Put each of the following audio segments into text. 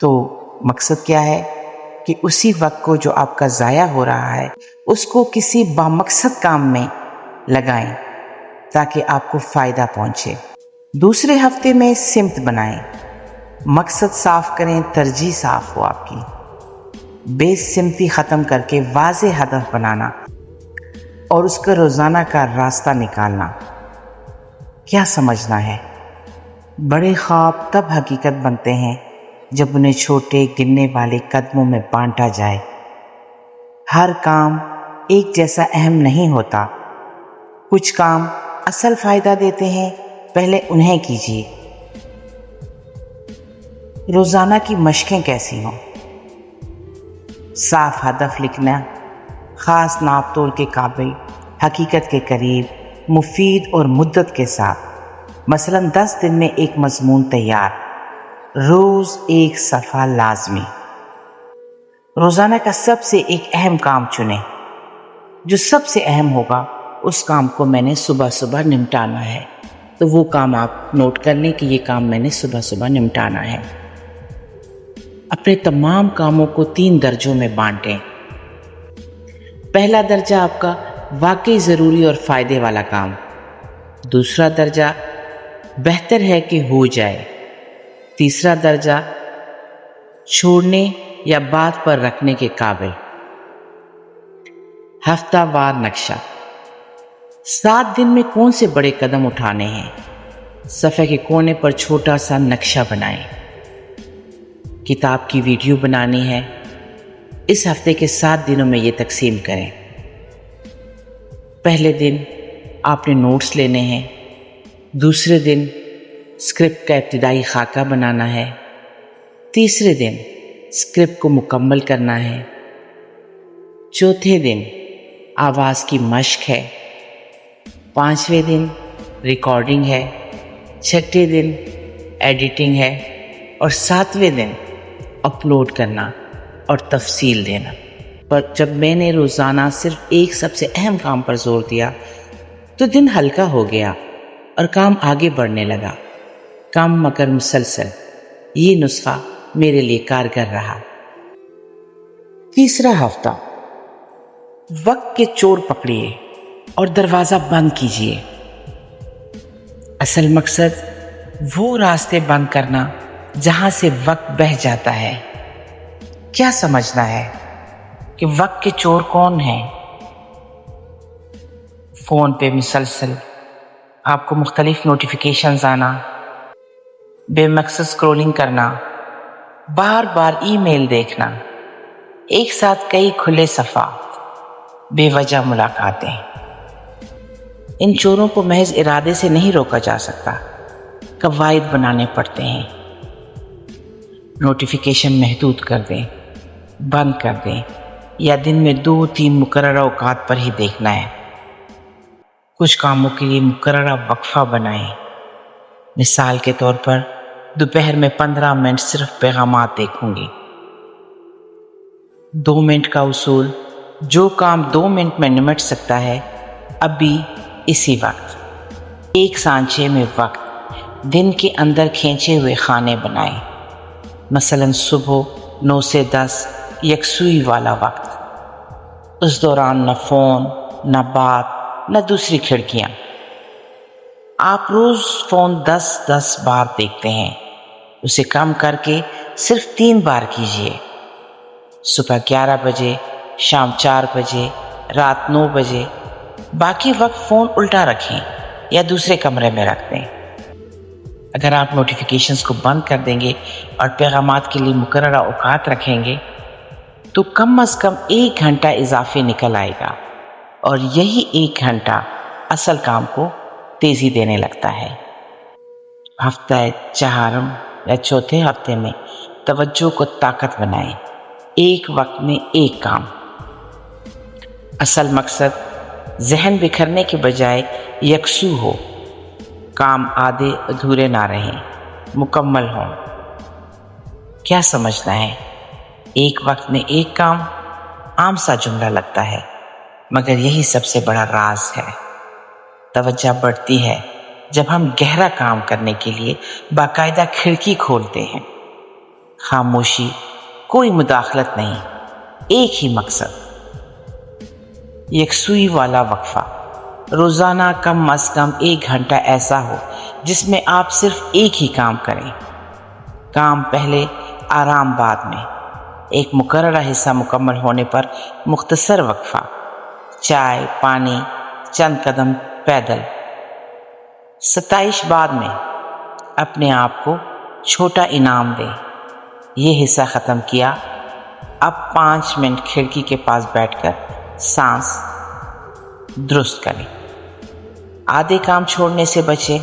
تو مقصد کیا ہے کہ اسی وقت کو جو آپ کا ضائع ہو رہا ہے اس کو کسی بامقصد کام میں لگائیں تاکہ آپ کو فائدہ پہنچے۔ دوسرے ہفتے میں سمت بنائیں، مقصد صاف کریں، ترجیح صاف ہو آپ کی، بے سمتی ختم کر کے واضح ہدف بنانا اور اس کا روزانہ کا راستہ نکالنا۔ کیا سمجھنا ہے؟ بڑے خواب تب حقیقت بنتے ہیں جب انہیں چھوٹے گننے والے قدموں میں بانٹا جائے۔ ہر کام ایک جیسا اہم نہیں ہوتا، کچھ کام اصل فائدہ دیتے ہیں، پہلے انہیں کیجیے۔ روزانہ کی مشقیں کیسی ہوں؟ صاف ہدف لکھنا، خاص ناپ تول کے قابل، حقیقت کے قریب، مفید اور مدت کے ساتھ۔ مثلا 10 دن میں ایک مضمون تیار، روز ایک صفحہ لازمی۔ روزانہ کا سب سے ایک اہم کام چنیں، جو سب سے اہم ہوگا اس کام کو میں نے صبح صبح نمٹانا ہے، تو وہ کام آپ نوٹ کر لیں کہ یہ کام میں نے صبح صبح نمٹانا ہے۔ اپنے تمام کاموں کو 3 درجوں میں بانٹیں۔ پہلا درجہ آپ کا واقعی ضروری اور فائدے والا کام، دوسرا درجہ بہتر ہے کہ ہو جائے، تیسرا درجہ چھوڑنے یا بات پر رکھنے کے قابل۔ ہفتہ وار نقشہ، 7 دن میں کون سے بڑے قدم اٹھانے ہیں؟ صفحے کے کونے پر چھوٹا سا نقشہ بنائیں۔ کتاب کی ویڈیو بنانی ہے، اس ہفتے کے 7 دنوں میں یہ تقسیم کریں۔ پہلے دن آپ نے نوٹس لینے ہیں، دوسرے دن اسکرپٹ کا ابتدائی خاکہ بنانا ہے، تیسرے دن اسکرپٹ کو مکمل کرنا ہے، چوتھے دن آواز کی مشق ہے، 5ویں دن ریکارڈنگ ہے، 6ٹھے دن ایڈیٹنگ ہے اور 7ویں دن اپلوڈ کرنا اور تفصیل دینا۔ پر جب میں نے روزانہ صرف ایک سب سے اہم کام پر زور دیا تو دن ہلکا ہو گیا اور کام آگے بڑھنے لگا، کم مگر مسلسل۔ یہ نسخہ میرے لیے کارگر رہا۔ تیسرا ہفتہ، وقت کے چور پکڑیے اور دروازہ بند کیجیے۔ اصل مقصد وہ راستے بند کرنا جہاں سے وقت بہہ جاتا ہے۔ کیا سمجھنا ہے کہ وقت کے چور کون ہیں؟ فون پہ مسلسل آپ کو مختلف نوٹیفیکیشنز آنا، بے مقصد اسکرولنگ کرنا، بار بار ای میل دیکھنا، ایک ساتھ کئی کھلے صفحات، بے وجہ ملاقاتیں۔ ان چوروں کو محض ارادے سے نہیں روکا جا سکتا، قواعد بنانے پڑتے ہیں۔ نوٹیفیکیشن محدود کر دیں، بند کر دیں، یا دن میں 2-3 مقررہ اوقات پر ہی دیکھنا ہے۔ کچھ کاموں کے لیے مقررہ وقفہ بنائیں۔ مثال کے طور پر دوپہر میں 15 منٹ صرف پیغامات دیکھوں گی۔ 2 منٹ کا اصول، جو کام 2 منٹ میں نمٹ سکتا ہے ابھی اسی وقت۔ ایک سانچے میں وقت، دن کے اندر کھینچے ہوئے خانے بنائیں۔ مثلا صبح 9 سے 10 یکسوئی والا وقت، اس دوران نہ فون، نہ بات، نہ دوسری کھڑکیاں۔ آپ روز فون 10 بار دیکھتے ہیں، اسے کم کر کے صرف 3 بار کیجیے۔ صبح 11 بجے، شام 4 بجے، رات 9 بجے۔ باقی وقت فون الٹا رکھیں یا دوسرے کمرے میں رکھ دیں۔ اگر آپ نوٹیفیکیشنز کو بند کر دیں گے اور پیغامات کے لیے مقررہ اوقات رکھیں گے تو کم از کم 1 گھنٹہ اضافی نکل آئے گا، اور یہی 1 گھنٹہ اصل کام کو تیزی دینے لگتا ہے۔ ہفتہ چہارم یا چوتھے ہفتے میں توجہ کو طاقت بنائیں، ایک وقت میں ایک کام۔ اصل مقصد ذہن بکھرنے کے بجائے یکسو ہو، کام آدھے ادھورے نہ رہیں، مکمل ہوں۔ کیا سمجھنا ہے؟ ایک وقت میں ایک کام عام سا جملہ لگتا ہے، مگر یہی سب سے بڑا راز ہے۔ توجہ بڑھتی ہے جب ہم گہرا کام کرنے کے لیے باقاعدہ کھڑکی کھولتے ہیں۔ خاموشی، کوئی مداخلت نہیں، ایک ہی مقصد، یکسوئی والا وقفہ۔ روزانہ کم از کم 1 گھنٹہ ایسا ہو جس میں آپ صرف ایک ہی کام کریں، کام پہلے، آرام بعد میں۔ ایک مقررہ حصہ مکمل ہونے پر مختصر وقفہ، چائے، پانی، چند قدم پیدل۔ ستائش بعد میں اپنے آپ کو چھوٹا انعام دیں۔ یہ حصہ ختم کیا، اب 5 منٹ کھڑکی کے پاس بیٹھ کر سانس درست کریں۔ آدھے کام چھوڑنے سے بچیں۔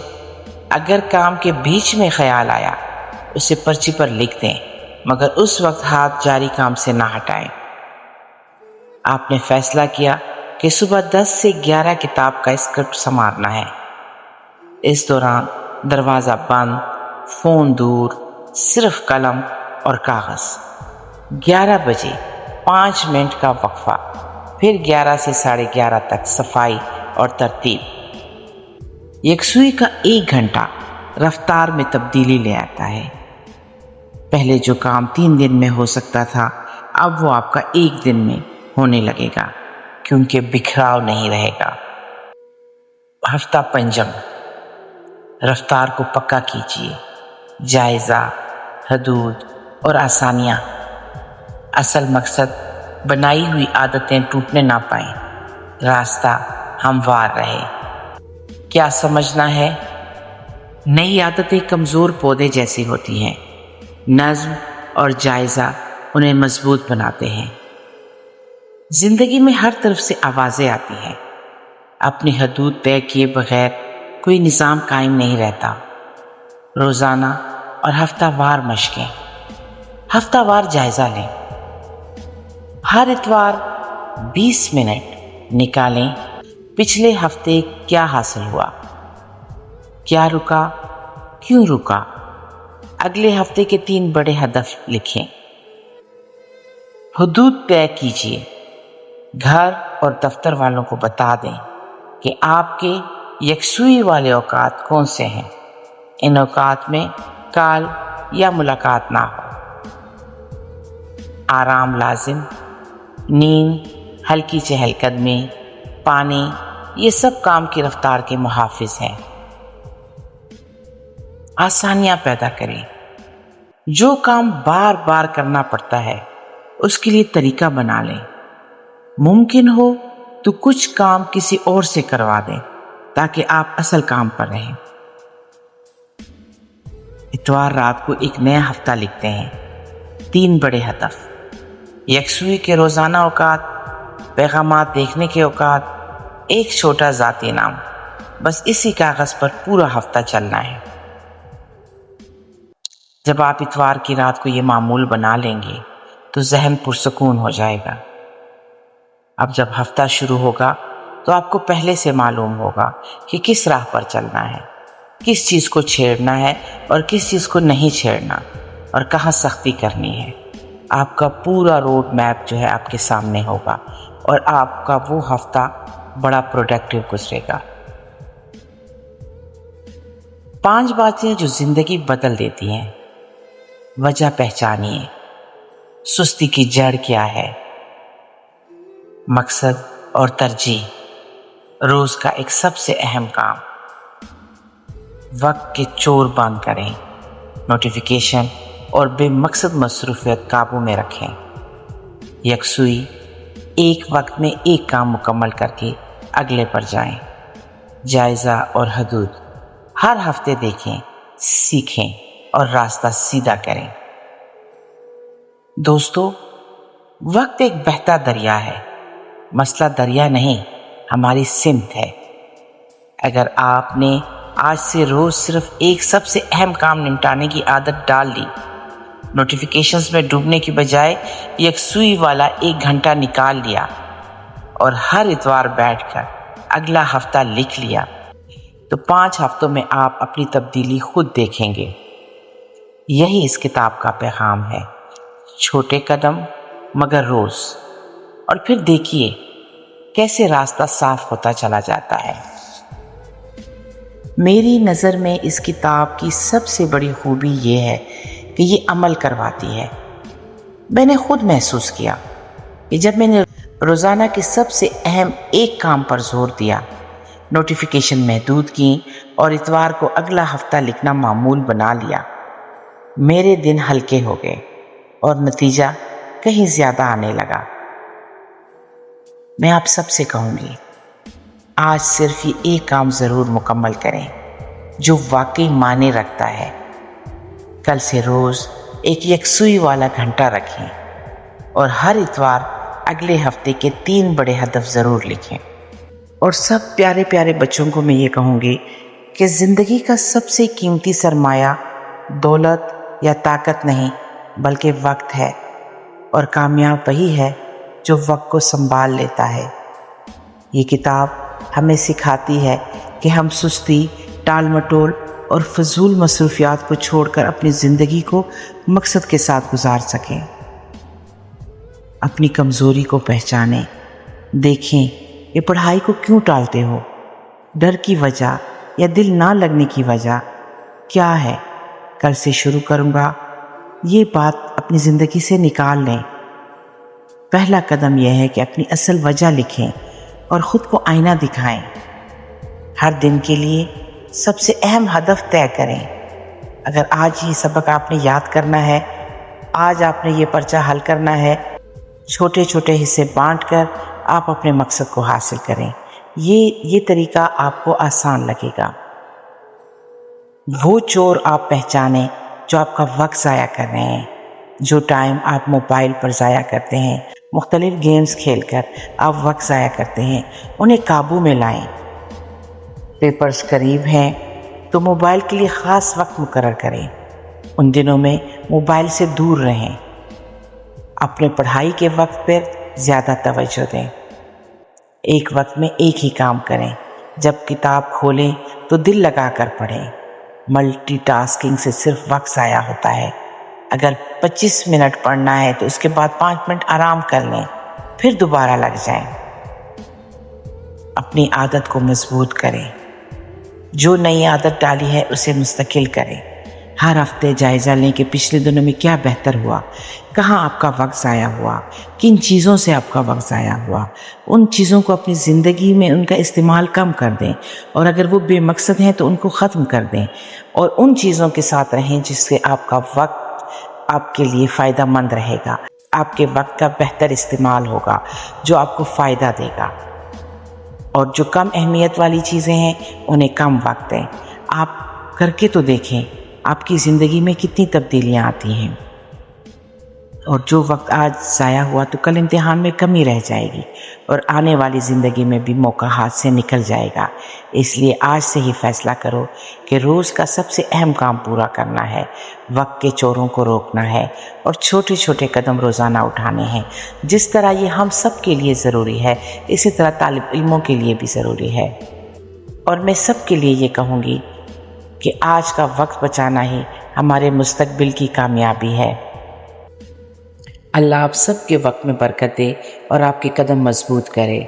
اگر کام کے بیچ میں خیال آیا اسے پرچی پر لکھ دیں، مگر اس وقت ہاتھ جاری کام سے نہ ہٹائیں۔ آپ نے فیصلہ کیا کہ صبح 10 سے 11 کتاب کا اسکرپٹ سنوارنا ہے۔ اس دوران دروازہ بند، فون دور، صرف قلم اور کاغذ۔ 11 بجے 5 منٹ کا وقفہ، پھر 11 سے 11:30 تک صفائی اور ترتیب۔ یکسوئی کا 1 گھنٹہ رفتار میں تبدیلی لے آتا ہے۔ پہلے جو کام 3 دن میں ہو سکتا تھا، اب وہ آپ کا 1 دن میں ہونے لگے گا، کیونکہ بکھراؤ نہیں رہے گا۔ ہفتہ پنجم، رفتار کو پکا کیجیے۔ جائزہ، حدود اور آسانیاں۔ اصل مقصد بنائی ہوئی عادتیں ٹوٹنے نہ پائیں، راستہ ہموار رہے۔ کیا سمجھنا ہے؟ نئی عادتیں کمزور پودے جیسی ہوتی ہیں، نظم اور جائزہ انہیں مضبوط بناتے ہیں۔ زندگی میں ہر طرف سے آوازیں آتی ہیں، اپنی حدود طے کیے بغیر کوئی نظام قائم نہیں رہتا۔ روزانہ اور ہفتہ وار مشقیں۔ ہفتہ وار جائزہ لیں۔ ہر اتوار 20 منٹ نکالیں، پچھلے ہفتے کیا حاصل ہوا، کیا رکا، کیوں رکا۔ اگلے ہفتے کے 3 بڑے ہدف لکھیں۔ حدود طے کیجیے۔ گھر اور دفتر والوں کو بتا دیں کہ آپ کے یکسوئی والے اوقات کون سے ہیں۔ ان اوقات میں کال یا ملاقات نہ ہو۔ آرام لازم، نیند، ہلکی چہل قدمی، پانی، یہ سب کام کی رفتار کے محافظ ہیں۔ آسانیاں پیدا کریں۔ جو کام بار بار کرنا پڑتا ہے اس کے لیے طریقہ بنا لیں۔ ممکن ہو تو کچھ کام کسی اور سے کروا دیں تاکہ آپ اصل کام پر رہیں۔ اتوار رات کو ایک نیا ہفتہ لکھتے ہیں۔ 3 بڑے ہدف، یکسوئی کے روزانہ اوقات، پیغامات دیکھنے کے اوقات، ایک چھوٹا ذاتی انعام۔ بس اسی کاغذ پر پورا ہفتہ چلنا ہے۔ جب آپ اتوار کی رات کو یہ معمول بنا لیں گے تو ذہن پرسکون ہو جائے گا۔ اب جب ہفتہ شروع ہوگا تو آپ کو پہلے سے معلوم ہوگا کہ کس راہ پر چلنا ہے، کس چیز کو چھیڑنا ہے اور کس چیز کو نہیں چھیڑنا، اور کہاں سختی کرنی ہے۔ آپ کا پورا روڈ میپ جو ہے آپ کے سامنے ہوگا، اور آپ کا وہ ہفتہ بڑا پروڈکٹیو گزرے گا۔ 5 باتیں جو زندگی بدل دیتی ہیں۔ وجہ پہچانیے۔ سستی کی جڑ کیا ہے؟ مقصد اور ترجیح۔ روز کا ایک سب سے اہم کام۔ وقت کے چور بند کریں۔ نوٹیفیکیشن اور بے مقصد مصروفیت قابو میں رکھیں۔ یکسوئی، ایک وقت میں ایک کام مکمل کر کے اگلے پر جائیں۔ جائزہ اور حدود، ہر ہفتے دیکھیں، سیکھیں اور راستہ سیدھا کریں۔ دوستو، وقت ایک بہتا دریا ہے۔ مسئلہ دریا نہیں، ہماری سمت ہے۔ اگر آپ نے آج سے روز صرف ایک سب سے اہم کام نمٹانے کی عادت ڈال لی، نوٹیفیکیشنز میں ڈوبنے کی بجائے یکسوئی والا 1 گھنٹہ نکال لیا، اور ہر اتوار بیٹھ کر اگلا ہفتہ لکھ لیا، تو 5 ہفتوں میں آپ اپنی تبدیلی خود دیکھیں گے۔ یہی اس کتاب کا پیغام ہے۔ چھوٹے قدم مگر روز، اور پھر دیکھیے کیسے راستہ صاف ہوتا چلا جاتا ہے۔ میری نظر میں اس کتاب کی سب سے بڑی خوبی یہ ہے کہ یہ عمل کرواتی ہے۔ میں نے خود محسوس کیا کہ جب میں نے روزانہ کے سب سے اہم ایک کام پر زور دیا، نوٹیفیکیشن محدود کی اور اتوار کو اگلا ہفتہ لکھنا معمول بنا لیا، میرے دن ہلکے ہو گئے اور نتیجہ کہیں زیادہ آنے لگا۔ میں آپ سب سے کہوں گی، آج صرف یہ ایک کام ضرور مکمل کریں جو واقعی معنی رکھتا ہے۔ کل سے روز ایک یکسوئی والا گھنٹہ رکھیں اور ہر اتوار اگلے ہفتے کے 3 بڑے ہدف ضرور لکھیں۔ اور سب پیارے پیارے بچوں کو میں یہ کہوں گی کہ زندگی کا سب سے قیمتی سرمایہ دولت یا طاقت نہیں بلکہ وقت ہے، اور کامیاب وہی ہے جو وقت کو سنبھال لیتا ہے۔ یہ کتاب ہمیں سکھاتی ہے کہ ہم سستی، ٹال مٹول اور فضول مصروفیات کو چھوڑ کر اپنی زندگی کو مقصد کے ساتھ گزار سکیں۔ اپنی کمزوری کو پہچانیں، دیکھیں کہ پڑھائی کو کیوں ٹالتے ہو، ڈر کی وجہ یا دل نہ لگنے کی وجہ کیا ہے۔ کل سے شروع کروں گا، یہ بات اپنی زندگی سے نکال لیں۔ پہلا قدم یہ ہے کہ اپنی اصل وجہ لکھیں اور خود کو آئینہ دکھائیں۔ ہر دن کے لیے سب سے اہم ہدف طے کریں۔ اگر آج یہ سبق آپ نے یاد کرنا ہے، آج آپ نے یہ پرچہ حل کرنا ہے، چھوٹے چھوٹے حصے بانٹ کر آپ اپنے مقصد کو حاصل کریں۔ یہ طریقہ آپ کو آسان لگے گا۔ وہ چور آپ پہچانیں جو آپ کا وقت ضائع کر رہے ہیں۔ جو ٹائم آپ موبائل پر ضائع کرتے ہیں، مختلف گیمز کھیل کر آپ وقت ضائع کرتے ہیں، انہیں قابو میں لائیں۔ پیپرز قریب ہیں تو موبائل کے لیے خاص وقت مقرر کریں۔ ان دنوں میں موبائل سے دور رہیں۔ اپنے پڑھائی کے وقت پر زیادہ توجہ دیں۔ ایک وقت میں ایک ہی کام کریں۔ جب کتاب کھولیں تو دل لگا کر پڑھیں۔ ملٹی ٹاسکنگ سے صرف وقت ضائع ہوتا ہے۔ اگر 25 منٹ پڑھنا ہے تو اس کے بعد 5 منٹ آرام کر لیں، پھر دوبارہ لگ جائیں۔ اپنی عادت کو مضبوط کریں۔ جو نئی عادت ڈالی ہے اسے مستقل کریں۔ ہر ہفتے جائزہ لیں کہ پچھلے دنوں میں کیا بہتر ہوا، کہاں آپ کا وقت ضائع ہوا، کن چیزوں سے آپ کا وقت ضائع ہوا۔ ان چیزوں کو اپنی زندگی میں ان کا استعمال کم کر دیں، اور اگر وہ بے مقصد ہیں تو ان کو ختم کر دیں، اور ان چیزوں کے ساتھ رہیں جس سے آپ کا وقت آپ کے لیے فائدہ مند رہے گا۔ آپ کے وقت کا بہتر استعمال ہوگا جو آپ کو فائدہ دے گا، اور جو کم اہمیت والی چیزیں ہیں انہیں کم وقت دیں۔ آپ کر کے تو دیکھیں آپ کی زندگی میں کتنی تبدیلیاں آتی ہیں، اور جو وقت آج ضائع ہوا تو کل امتحان میں کمی رہ جائے گی، اور آنے والی زندگی میں بھی موقع ہاتھ سے نکل جائے گا۔ اس لیے آج سے ہی فیصلہ کرو کہ روز کا سب سے اہم کام پورا کرنا ہے، وقت کے چوروں کو روکنا ہے، اور چھوٹے چھوٹے قدم روزانہ اٹھانے ہیں۔ جس طرح یہ ہم سب کے لیے ضروری ہے، اسی طرح طالب علموں کے لیے بھی ضروری ہے۔ اور میں سب کے لیے یہ کہوں گی کہ آج کا وقت بچانا ہی ہمارے مستقبل کی کامیابی ہے۔ اللہ آپ سب کے وقت میں برکت دے اور آپ کے قدم مضبوط کرے۔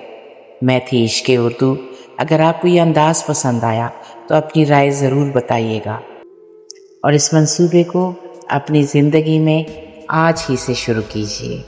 میں تھی عشق اردو۔ اگر آپ کو یہ انداز پسند آیا تو اپنی رائے ضرور بتائیے گا، اور اس منصوبے کو اپنی زندگی میں آج ہی سے شروع کیجیے۔